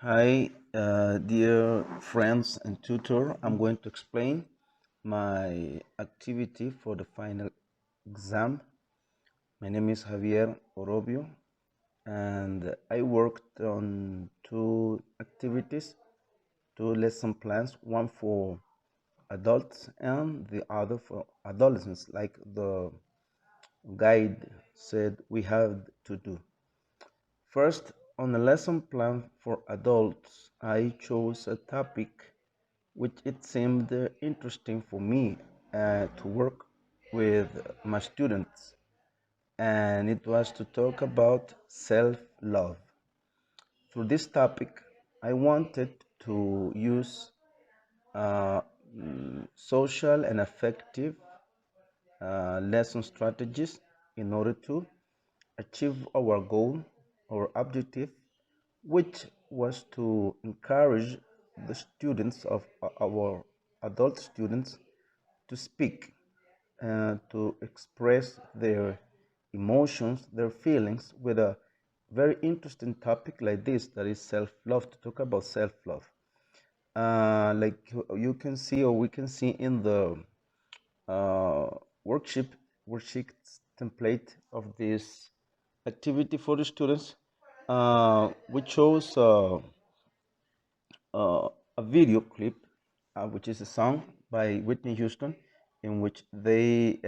Hi, dear friends and tutor. I'm going to explain my activity for the final exam. My name is Javier Orobio, and I worked on two activities, two lesson plans, one for adults and the other for adolescents, like the guide said we had to do. First, on a lesson plan for adults, I chose a topic which it seemed interesting for me to work with my students, and it was to talk about self love. For this topic, I wanted to use uh, social and effective lesson strategies in order to achieve our goal, our objective, which was to encourage the students of our adult students to speak, to express their emotions, their feelings with a very interesting topic like this, that is self-love, to talk about self-love. Like you can see, or we can see in the uh, worksheet worksheet template of this activity for the students, we chose a video clip, which is a song by Whitney Houston, in which the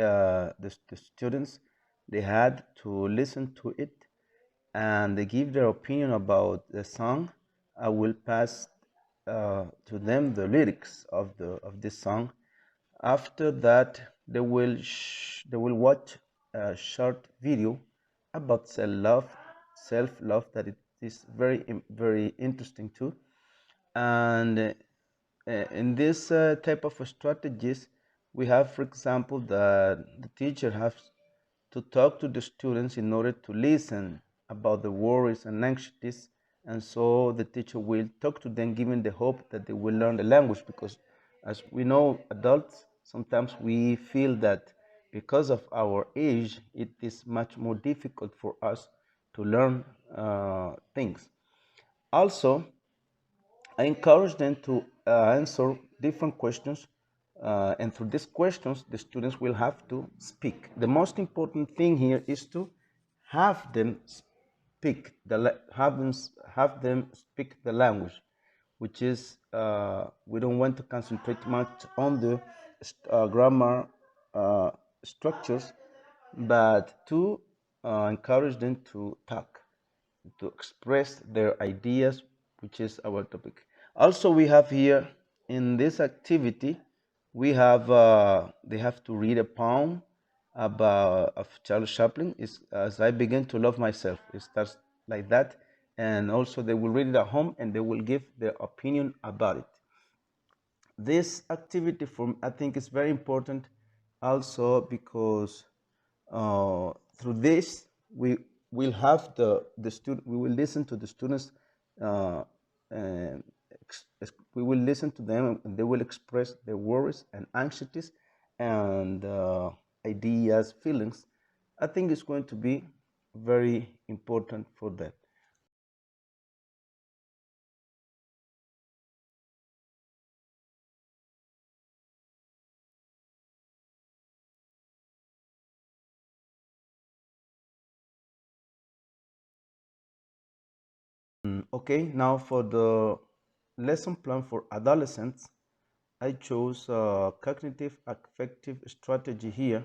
students, they had to listen to it and they give their opinion about the song. I will pass to them the lyrics of this song. After that, they will watch a short video about self love, that it is very interesting too. And in this type of strategies, we have, for example, that the teacher has to talk to the students in order to listen about the worries and anxieties, and so the teacher will talk to them, giving the hope that they will learn the language. Because, as we know, adults, sometimes we feel that because of our age, it is much more difficult for us to learn things. Also, I encourage them to answer different questions, and through these questions, the students will have to speak. The most important thing here is to have them have them speak the language, which is we don't want to concentrate much on the grammar uh, structures, but to encourage them to talk, to express their ideas, which is our topic. Also, we have here in this activity, we have they have to read a poem about of Charles Chaplin. Is As I begin to love myself. It starts like that, and also they will read it at home and they will give their opinion about it. This activity, for I think, is very important also because through this we will have the student, we will listen to the students, uh, and we will listen to them and they will express their worries and anxieties and ideas, feelings. I think it's going to be very important for them. Okay, now for the lesson plan for adolescents, I chose cognitive affective strategy here,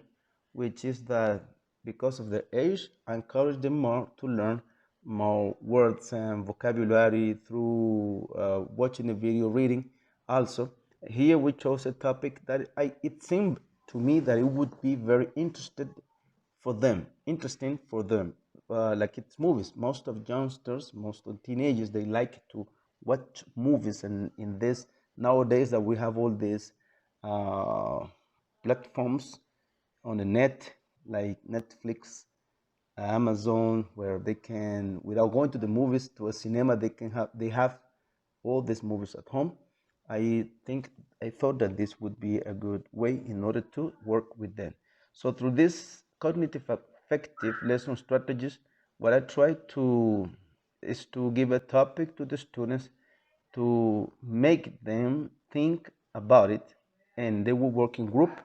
which is that because of their age, I encourage them more to learn more words and vocabulary through watching a video, reading. Also, here we chose a topic that it seemed to me that it would be very interesting for them. Like it's movies. Most of youngsters, most of teenagers, they like to watch movies, and in this nowadays that we have all these uh, platforms on the net, like Netflix, Amazon, where they can, without going to the movies, to a cinema, they have all these movies at home. I think I thought that this would be a good way in order to work with them. So through this cognitive affective lesson strategies, what I try to is to give a topic to the students to make them think about it, and they will work in groups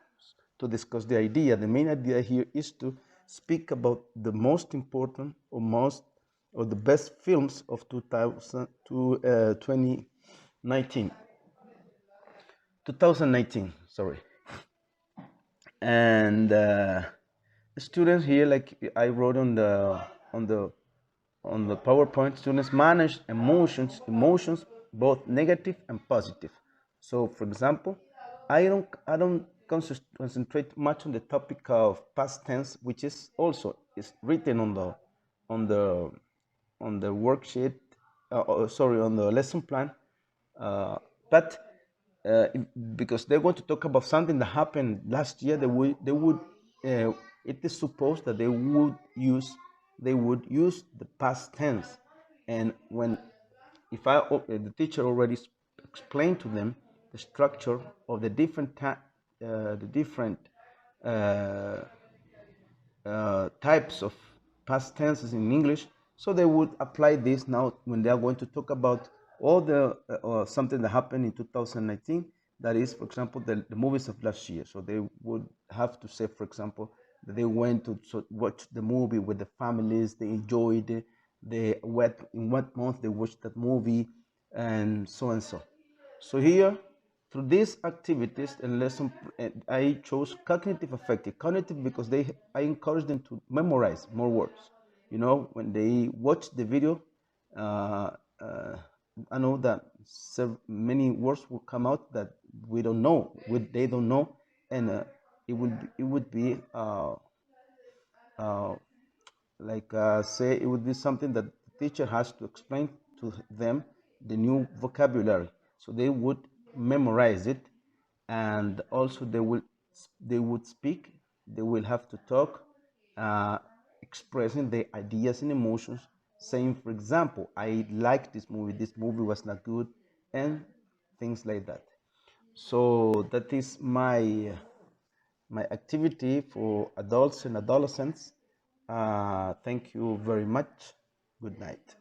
to discuss the idea. The main idea here is to speak about the most important or the best films of 2019. 2019, sorry. And students here, like I wrote on the on the PowerPoint, students manage emotions both negative and positive. So, for example, I don't concentrate much on the topic of past tense, which is written on the on the worksheet, sorry, on the lesson plan, uh, but because they're going to talk about something that happened last year, they would it is supposed that they would use the past tense, and when if the teacher already explained to them the structure of the different uh, types of past tenses in English. So they would apply this now when they are going to talk about all the something that happened in 2019. That is, for example, the movies of last year. So they would have to say, for example, that they went to watch the movie with the families. They enjoyed it. In what month they watched that movie, and so and so. So here, through these activities and lesson, I chose cognitive affective. Cognitive because I encourage them to memorize more words. You know, when they watch the video, uh, uh, I know that many words will come out that we don't know, they don't know, and it would be uh, like say it would be something that the teacher has to explain to them, the new vocabulary, so they would memorize it, and also they would speak, they will have to talk, uh, expressing their ideas and emotions, saying, for example, I like this movie was not good, and things like that. So that is my activity for adults and adolescents. Thank you very much. Good night.